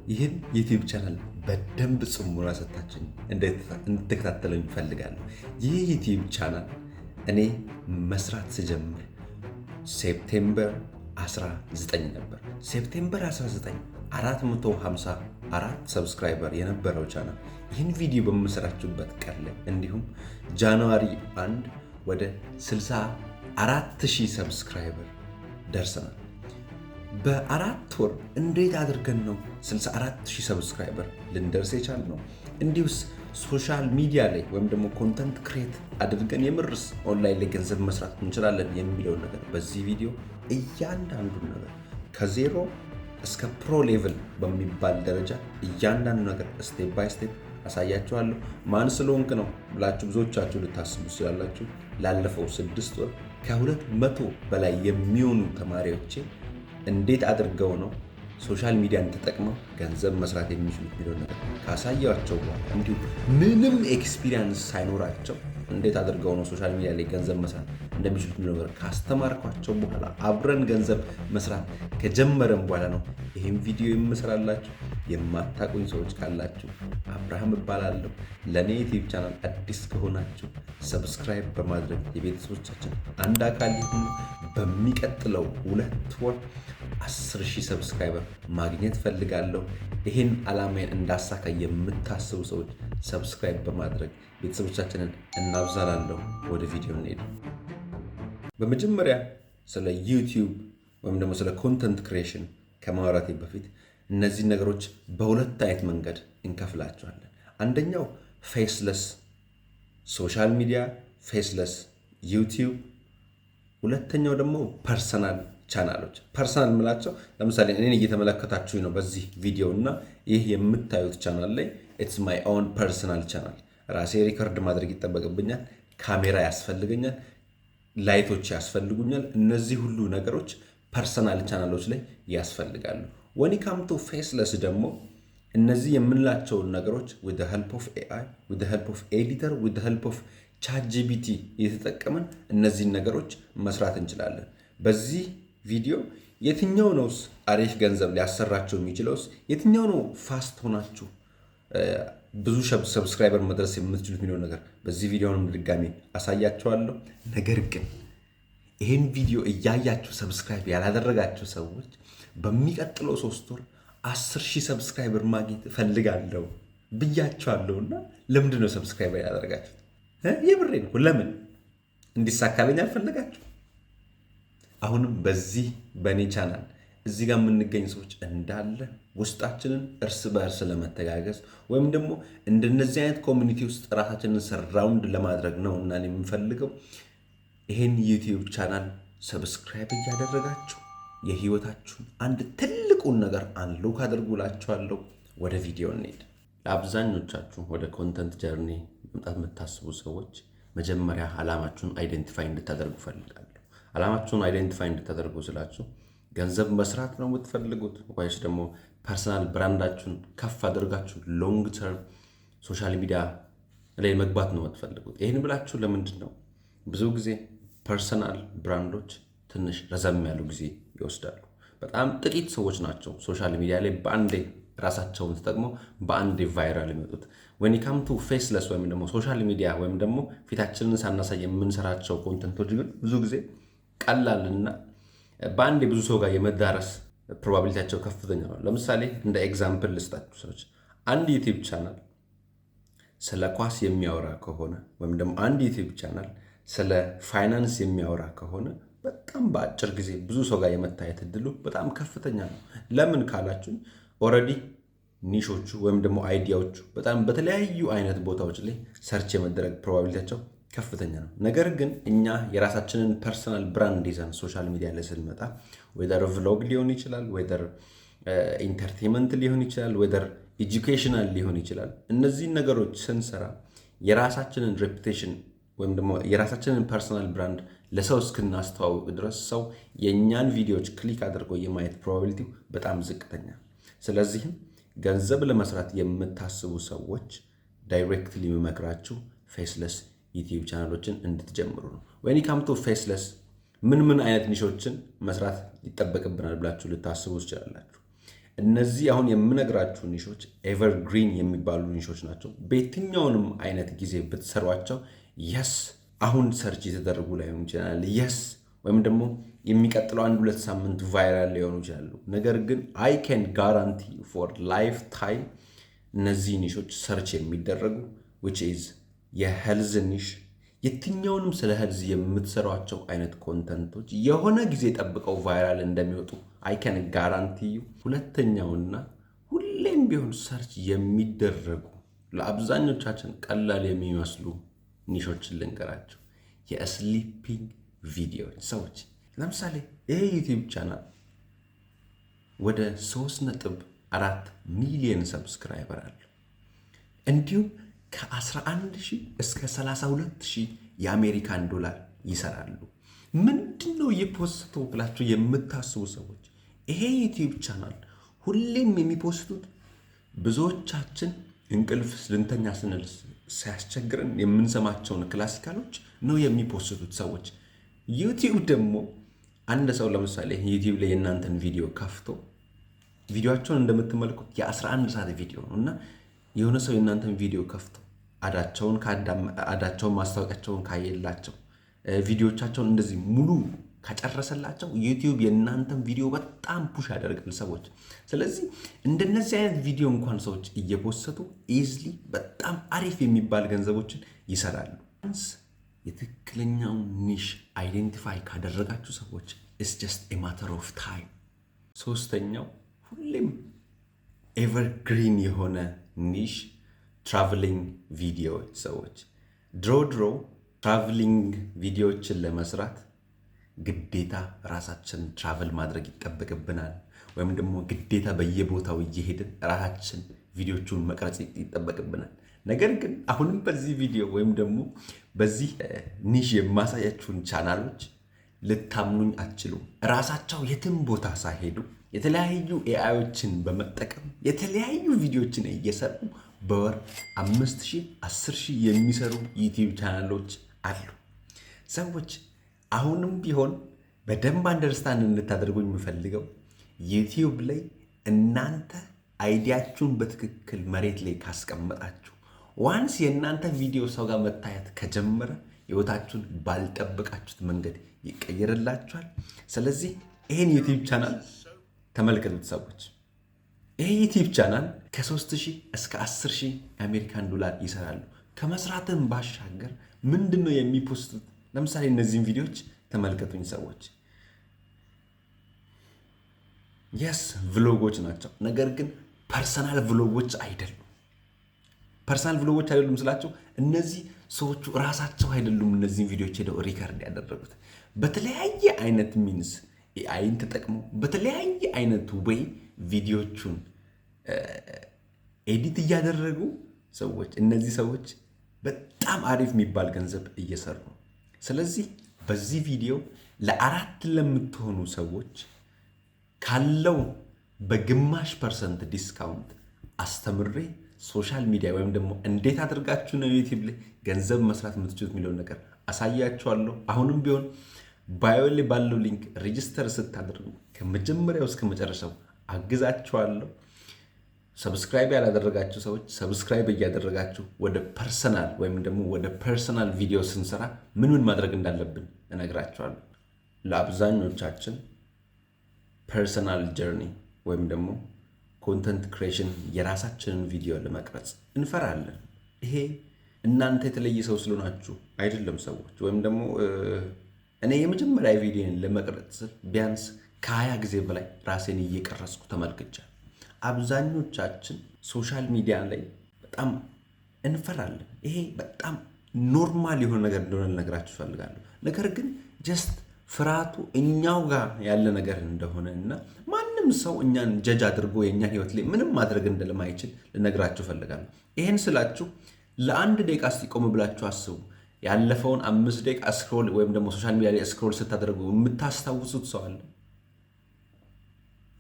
ይህን ዩቲዩብ ቻናል በደንብ ጽሙና ሰታችን እንድትከታተሉኝ እፈልጋለሁ። ይህ ዩቲዩብ ቻናል እኔ መስራት ስጀምር ሴፕቴምበር 19 ነበር። ሴፕቴምበር 19 454 ሰብስክራይበር የነበረው ቻናል ይህን ቪዲዮ በምሰራችሁበት ቀን ላይ እንዲሁም ጃንዋሪ 1 ወደ 64,000 ሰብስክራይበር ደርሰናል። በአራት ወር እንዴት አድርገን ነው 64,000 ሰብስክራይበር ልንደርስ የቻልነው? እንዲሁስ ሶሻል ሚዲያ ላይ ወይም ደግሞ ኮንተንት ክሬት አድርገን የምርስ ኦንላይን ላይ ገንዘብ መስራት እንችላለን የሚለውን ነገር በዚህ ቪዲዮ እያንዳንዱን ነገር ከዜሮ እስከ ፕሮ ሌቭል በሚባል ደረጃ እያንዳንዱ ነገር ስቴፕ ባይ ስቴፕ አሳያችኋለሁ። ማን ስለሆንክ ነው ብላችሁ ብዙዎቻችሁ ልታስቡ ትችላላችሁ። ላለፈው 6 ወር ከ200 በላይ የሚሆኑ ተማሪዎቼ እንዴት አድርገው ነው ሶሻል ሚዲያን ተጠቅመው ገንዘብ መስራት የሚችሉት የሚለውን ነገር ካሳያቸው በኋላ እንዲሁ ምንም ኤክስፒሪየንስ ሳይኖራቸው እንዴት አድርገው ነው ሶሻል ሚዲያ ላይ ገንዘብ መስራት እንደሚችሉት የሚለው ነገር ካስተማርኳቸው በኋላ አብረን ገንዘብ መስራት ከጀመረን በኋላ ነው ይህም ቪዲዮ የምሰራላችሁ። የማታውቁኝ ሰዎች ካላችሁ አብርሃም እባላለሁ። ለእኔ ዩቲዩብ ቻናል አዲስ ከሆናችሁ ሰብስክራይብ በማድረግ የቤተሰቦቻችን አንድ አካል ይሁኑ። በሚቀጥለው 2 ወር 10,000 ሰብስክራይበር ማግኘት ፈልጋለሁ። ይህን ዓላማዬን እንዳሳካ የምታስቡ ሰዎች ሰብስክራይብ በማድረግ ቤተሰቦቻችንን እናብዛላለሁ። ወደ ቪዲዮ እንሄድ። በመጀመሪያ ስለ ዩቲዩብ ወይም ደግሞ ስለ ኮንተንት ክሬሽን ከማውራቴ በፊት እነዚህ ነገሮች በሁለት አይነት መንገድ እንከፍላቸዋለን። አንደኛው ፌስለስ ሶሻል ሚዲያ፣ ፌስለስ ዩቲዩብ። ሁለተኛው ደግሞ ፐርሰናል ቻናሎች። ፐርሰናል የምላቸው ለምሳሌ እኔን እየተመለከታችሁ ነው በዚህ ቪዲዮ እና ይህ የምታዩት ቻናል ላይ ኢትስ ማይ ኦን ፐርሰናል ቻናል። ራሴ ሪከርድ ማድረግ ይጠበቅብኛል፣ ካሜራ ያስፈልገኛል፣ ላይቶች ያስፈልጉኛል። እነዚህ ሁሉ ነገሮች ፐርሰናል ቻናሎች ላይ ያስፈልጋሉ። ወኒ ካም ቱ ፌስለስ ደግሞ እነዚህ የምንላቸውን ነገሮች with the help of AI, with the help of editor, with the help of ChatGPT እየተጠቀምን እነዚህን ነገሮች መስራት እንችላለን። በዚህ ቪዲዮ የትኛው ነውስ አሪፍ ገንዘብ ሊያሰራቸው የሚችለውስ? የትኛው ነው ፋስት ሆናችሁ ብዙ ሰብስክራይበር መድረስ የምትችሉት የሚለው ነገር በዚህ ቪዲዮንም ድጋሚ አሳያችኋለሁ። ነገር ግን ይህን ቪዲዮ እያያችሁ ሰብስክራይብ ያላደረጋችሁ ሰዎች በሚቀጥለው 3 ወር 10,000 ሰብስክራይበር ማግኘት እፈልጋለሁ ብያችኋለሁና ለምንድን ነው ሰብስክራይበር ያላደረጋችሁት? የብሬን ለምን እንዲሳካልኝ አልፈለጋችሁ? አሁንም በዚህ በኔ ቻናል እዚህ ጋር የምንገኝ ሰዎች እንዳለ ውስጣችንን እርስ በእርስ ለመተጋገዝ ወይም ደግሞ እንደነዚህ አይነት ኮሚኒቲ ውስጥ ራሳችንን ሰራውንድ ለማድረግ ነው እና የምፈልገው ይሄን ዩቲዩብ ቻናል ሰብስክራይብ እያደረጋችሁ የህይወታችሁን አንድ ትልቁን ነገር አንሎክ አድርጉላችኋለሁ። ወደ ቪዲዮ እንሄድ። ለአብዛኞቻችሁ ወደ ኮንተንት ጀርኒ መምጣት የምታስቡ ሰዎች መጀመሪያ ዓላማችሁን አይደንቲፋይ እንድታደርጉ ፈልጋለሁ። ዓላማችሁን አይደንቲፋይ እንድታደርጉ ስላችሁ ገንዘብ መስራት ነው የምትፈልጉት ወይስ ደግሞ ፐርሰናል ብራንዳችሁን ከፍ አድርጋችሁ ሎንግ ተርም ሶሻል ሚዲያ ላይ መግባት ነው የምትፈልጉት? ይህን ብላችሁ ለምንድን ነው? ብዙ ጊዜ ፐርሰናል ብራንዶች ትንሽ ረዘም ያሉ ጊዜ ይወስዳሉ። በጣም ጥቂት ሰዎች ናቸው ሶሻል ሚዲያ ላይ በአንዴ ራሳቸውን ተጠቅመው በአንዴ ቫይራል የሚወጡት። when it come to faceless ወይም ደግሞ ሶሻል ሚዲያ ወይም ደግሞ ፊታችንን ሳናሳይ የምንሰራቸው ኮንተንቶች ግን ብዙ ጊዜ ቀላልና በአንዴ ብዙ ሰው ጋር የመዳረስ ፕሮባቢሊቲያቸው ከፍተኛ ነው። ለምሳሌ እንደ ኤግዛምፕል ልስጣችሁ። ሰዎች አንድ ዩቲዩብ ቻናል ስለ ኳስ የሚያወራ ከሆነ ወይም ደግሞ አንድ ዩቲዩብ ቻናል ስለ ፋይናንስ የሚያወራ ከሆነ በጣም በአጭር ጊዜ ብዙ ሰው ጋር የመታየት እድሉ በጣም ከፍተኛ ነው። ለምን ካላችሁ ኦልሬዲ ኒሾቹ ወይም ደግሞ አይዲያዎቹ በጣም በተለያዩ አይነት ቦታዎች ላይ ሰርች የመደረግ ፕሮባቢሊቲያቸው ከፍተኛ ነው። ነገር ግን እኛ የራሳችንን ፐርሰናል ብራንድ ይዘን ሶሻል ሚዲያ ላይ ስንመጣ ዌዘር ቭሎግ ሊሆን ይችላል፣ ዌዘር ኢንተርቴንመንት ሊሆን ይችላል፣ ዌዘር ኤጁኬሽናል ሊሆን ይችላል። እነዚህን ነገሮች ስንሰራ የራሳችንን ሬፑቴሽን ወይም ደግሞ የራሳችንን ፐርሰናል ብራንድ ለሰው እስክናስተዋውቅ ድረስ ሰው የእኛን ቪዲዮዎች ክሊክ አድርጎ የማየት ፕሮባቢሊቲው በጣም ዝቅተኛ። ስለዚህም ገንዘብ ለመስራት የምታስቡ ሰዎች ዳይሬክትሊ የሚመክራችሁ ፌስለስ ዩቲዩብ ቻናሎችን እንድትጀምሩ ነው። when it comes to faceless ምን አይነት ኒሾችን መስራት ይጠበቅብናል ብላችሁ ልታስቡ ትችላላችሁ። እነዚህ አሁን የምነግራችሁ ኒሾች ኤቨርግሪን የሚባሉ ኒሾች ናቸው። በየትኛውንም አይነት ጊዜ ብትሰሯቸው የስ አሁን ሰርች የተደረጉ ላይሆኑ ይችላል፣ የስ ወይም ደግሞ የሚቀጥለው 1-2 ሳምንት ቫይራል ሊሆኑ ይችላሉ። ነገር ግን አይ ካን ጋራንቲ ፎር ላይፍ ታይም እነዚህ ኒሾች ሰርች የሚደረጉ which is የሄልዝ ኒሽ የትኛውንም ስለ ሄልዝ የምትሰሯቸው አይነት ኮንተንቶች የሆነ ጊዜ ጠብቀው ቫይራል እንደሚወጡ አይ ካን ጋራንቲ ዩ። ሁለተኛውና ሁሌም ቢሆን ሰርች የሚደረጉ ለአብዛኞቻችን ቀላል የሚመስሉ ኒሾችን ልንገራቸው። የስሊፒንግ ቪዲዮዎች ሰዎች ለምሳሌ ይሄ ዩቲዩብ ቻናል ወደ 3.4 ሚሊዮን ሰብስክራይበር አለው። እንዲሁም ከ11,000 እስከ 32,000 የአሜሪካን ዶላር ይሰራሉ። ምንድነው የፖስተው ብላችሁ የምታስቡ ሰዎች ይሄ ዩቲዩብ ቻናል ሁሌም የሚፖስቱት ብዙዎቻችን እንቅልፍ ልንተኛ ስንል ሲያስቸግረን የምንሰማቸውን ክላሲካሎች ነው የሚፖስቱት ሰዎች። ዩቲዩብ ደግሞ አንድ ሰው ለምሳሌ ዩቲዩብ ላይ የእናንተን ቪዲዮ ከፍቶ ቪዲዮአቸውን እንደምትመለከቱት የ11 ሰዓት ቪዲዮ ነው እና የሆነ ሰው የእናንተን ቪዲዮ ከፍቶ አዳቸውን ማስታወቂያቸውን ካየላቸው ቪዲዮቻቸውን እንደዚህ ሙሉ ከጨረሰላቸው ዩቲዩብ የእናንተን ቪዲዮ በጣም ፑሽ ያደርጋል ሰዎች። ስለዚህ እንደነዚህ አይነት ቪዲዮ እንኳን ሰዎች እየፖሰቱ ኢዝሊ በጣም አሪፍ የሚባል ገንዘቦችን ይሰራሉ። የትክክለኛውን ኒሽ አይዴንቲፋይ ካደረጋችሁ ሰዎች ኢትስ ጀስት ኤ ማተር ኦፍ ታይም። ሶስተኛው ሁሌም ኤቨርግሪን የሆነ ኒሽ ትራቭሊንግ ቪዲዮዎች ሰዎች ድሮ ትራቭሊንግ ቪዲዮዎችን ለመስራት ግዴታ ራሳችን ትራቭል ማድረግ ይጠበቅብናል፣ ወይም ደግሞ ግዴታ በየቦታው እየሄድን ራሳችን ቪዲዮቹን መቅረጽ ይጠበቅብናል። ነገር ግን አሁንም በዚህ ቪዲዮ ወይም ደግሞ በዚህ ኒሽ የማሳያችሁን ቻናሎች ልታምኑኝ አትችሉም። ራሳቸው የትም ቦታ ሳይሄዱ የተለያዩ ኤአዮችን በመጠቀም የተለያዩ ቪዲዮዎችን እየሰሩ በወር 5,000 10,000 የሚሰሩ ዩቲዩብ ቻናሎች አሉ። ሰዎች አሁንም ቢሆን በደንብ አንደርስታንድ እንድታደርጉኝ የምፈልገው ዩቲዩብ ላይ እናንተ አይዲያችሁን በትክክል መሬት ላይ ካስቀመጣችሁ ዋንስ የእናንተ ቪዲዮ ሰው ጋር መታየት ከጀመረ ህይወታችሁን ባልጠበቃችሁት መንገድ ይቀየርላችኋል። ስለዚህ ይሄን ዩቲዩብ ቻናል ተመልከቱት ሰዎች። ይሄ ዩቲዩብ ቻናል ከ3,000 እስከ 10,000 የአሜሪካን ዶላር ይሰራሉ። ከመስራትም ባሻገር ምንድነው የሚፖስቱት? ለምሳሌ እነዚህን ቪዲዮዎች ተመልከቱኝ ሰዎች። የስ ቭሎጎች ናቸው፣ ነገር ግን ፐርሰናል ቭሎጎች አይደሉም። ፐርሰናል ቭሎጎች አይደሉም ስላቸው እነዚህ ሰዎቹ ራሳቸው አይደሉም እነዚህን ቪዲዮዎች ሄደው ሪከርድ ያደረጉት። በተለያየ አይነት ሚንስ ኤአይን ተጠቅመው በተለያየ አይነት ወይ ቪዲዮቹን ኤዲት እያደረጉ ሰዎች እነዚህ ሰዎች በጣም አሪፍ የሚባል ገንዘብ እየሰሩ ነው። ስለዚህ በዚህ ቪዲዮ ለ4 ለምትሆኑ ሰዎች ካለው በግማሽ % ዲስካውንት አስተምሬ ሶሻል ሚዲያ ወይም ደግሞ እንዴት አድርጋችሁ ነው ዩቲዩብ ላይ ገንዘብ መስራት የምትችሉት የሚለውን ነገር አሳያችኋለሁ። አሁንም ቢሆን ባዮ ላይ ባለው ሊንክ ሬጂስተር ስታደርጉ ከመጀመሪያው እስከ መጨረሻው አግዛችኋለሁ። ሰብስክራይብ ያላደረጋችሁ ሰዎች ሰብስክራይብ እያደረጋችሁ ወደ ፐርሰናል ወይም ደግሞ ወደ ፐርሰናል ቪዲዮ ስንሰራ ምን ማድረግ እንዳለብን እነግራችኋለሁ። ለአብዛኞቻችን ፐርሰናል ጀርኒ ወይም ደግሞ ኮንተንት ክሬሽን የራሳችንን ቪዲዮ ለመቅረጽ እንፈራለን። ይሄ እናንተ የተለየ ሰው ስለሆናችሁ አይደለም ሰዎች። ወይም ደግሞ እኔ የመጀመሪያ ቪዲዮን ለመቅረጽ ስል ቢያንስ ከ20 ጊዜ በላይ ራሴን እየቀረጽኩ ተመልክቻለሁ። አብዛኞቻችን ሶሻል ሚዲያ ላይ በጣም እንፈራለን። ይሄ በጣም ኖርማል የሆነ ነገር እንደሆነ ልነግራችሁ እፈልጋለሁ። ነገር ግን ጀስት ፍርሃቱ እኛው ጋር ያለ ነገር እንደሆነ እና ማንም ሰው እኛን ጀጅ አድርጎ የእኛን ህይወት ላይ ምንም ማድረግ እንደማይችል ልነግራችሁ እፈልጋለሁ። ይሄን ስላችሁ ለአንድ ደቂቃ እስቲ ቆም ብላችሁ አስቡ። ያለፈውን 5 ደቂቃ ስክሮል ወይም ደግሞ ሶሻል ሚዲያ ላይ ስክሮል ስታደርጉ የምታስታውሱት ሰው አለ?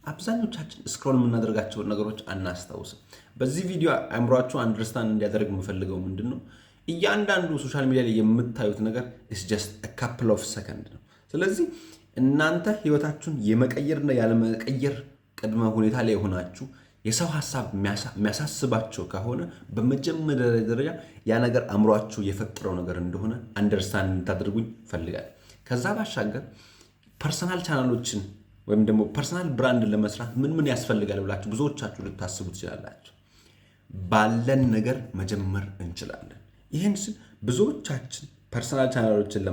አብዛኞቻችን ስክሮል የምናደርጋቸውን ነገሮች አናስታውስም። በዚህ ቪዲዮ አእምሯችሁ አንደርስታንድ እንዲያደርግ የምፈልገው ምንድን ነው፣ እያንዳንዱ ሶሻል ሚዲያ ላይ የምታዩት ነገር is just a couple of seconds ነው። ስለዚህ እናንተ ህይወታችሁን የመቀየርና ያለመቀየር ቅድመ ሁኔታ ላይ የሆናችሁ የሰው ሀሳብ የሚያሳስባቸው ከሆነ በመጀመሪያ ደረጃ ያ ነገር አእምሯችሁ የፈጠረው ነገር እንደሆነ አንደርስታንድ እንድታደርጉኝ ፈልጋል። ከዛ ባሻገር ፐርሰናል ቻናሎችን ወይም ደግሞ ፐርሰናል ብራንድ ለመስራት ምን ያስፈልጋል ብላችሁ ብዙዎቻችሁ ልታስቡ ትችላላችሁ። ባለን ነገር መጀመር እንችላለን። ይህን ስል ብዙዎቻችን ፐርሰናል ቻናሎችን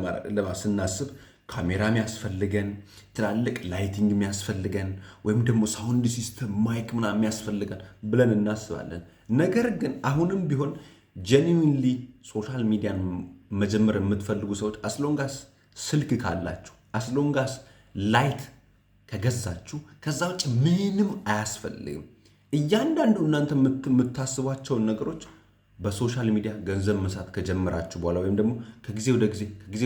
ስናስብ ካሜራ የሚያስፈልገን፣ ትላልቅ ላይቲንግ የሚያስፈልገን፣ ወይም ደግሞ ሳውንድ ሲስተም ማይክ ምናምን የሚያስፈልገን ብለን እናስባለን። ነገር ግን አሁንም ቢሆን ጀኒዊንሊ ሶሻል ሚዲያን መጀመር የምትፈልጉ ሰዎች አስሎንጋስ ስልክ ካላችሁ፣ አስሎንጋስ ላይት ከገዛችሁ፣ ከዛ ውጭ ምንም አያስፈልግም። እያንዳንዱ እናንተ የምታስቧቸውን ነገሮች በሶሻል ሚዲያ ገንዘብ መስራት ከጀመራችሁ በኋላ ወይም ደግሞ ከጊዜ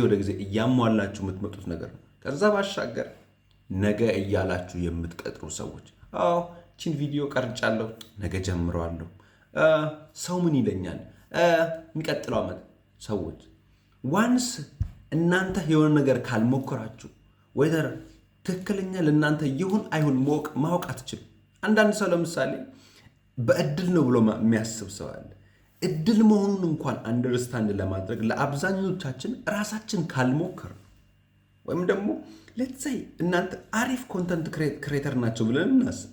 ወደ ጊዜ እያሟላችሁ የምትመጡት ነገር ነው። ከዛ ባሻገር ነገ እያላችሁ የምትቀጥሩ ሰዎች ቺን ቪዲዮ ቀርጫለሁ፣ ነገ ጀምረዋለሁ፣ ሰው ምን ይለኛል፣ የሚቀጥለው ዓመት ሰዎች ዋንስ እናንተ የሆነ ነገር ካልሞከራችሁ ወይዘር ትክክለኛ ለእናንተ ይሁን አይሁን ማወቅ አትችልም። አንዳንድ ሰው ለምሳሌ በእድል ነው ብሎ የሚያስብ ሰው አለ። እድል መሆኑን እንኳን አንደርስታንድ ለማድረግ ለአብዛኞቻችን ራሳችን ካልሞከር ወይም ደግሞ ሌትሳይ እናንተ አሪፍ ኮንተንት ክሬተር ናቸው ብለን እናስብ፣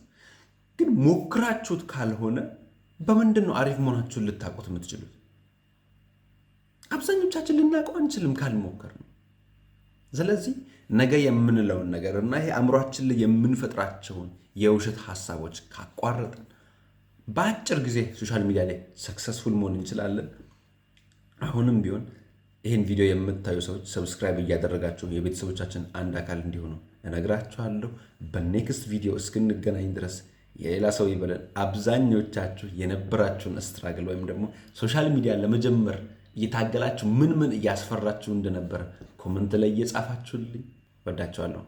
ግን ሞክራችሁት ካልሆነ በምንድን ነው አሪፍ መሆናችሁን ልታውቁት የምትችሉት? አብዛኞቻችን ልናውቀው አንችልም ካልሞከር ነው። ስለዚህ ነገ የምንለውን ነገር እና ይሄ አእምሯችን ላይ የምንፈጥራቸውን የውሸት ሀሳቦች ካቋረጥን በአጭር ጊዜ ሶሻል ሚዲያ ላይ ሰክሰስፉል መሆን እንችላለን። አሁንም ቢሆን ይህን ቪዲዮ የምታዩ ሰዎች ሰብስክራይብ እያደረጋችሁ የቤተሰቦቻችን አንድ አካል እንዲሆኑ እነግራችኋለሁ። በኔክስት ቪዲዮ እስክንገናኝ ድረስ የሌላ ሰው ይበለን። አብዛኞቻችሁ የነበራችሁን ስትራግል ወይም ደግሞ ሶሻል ሚዲያ ለመጀመር እየታገላችሁ ምን እያስፈራችሁ እንደነበረ ኮመንት ላይ እየጻፋችሁልኝ ወዳችኋለሁ።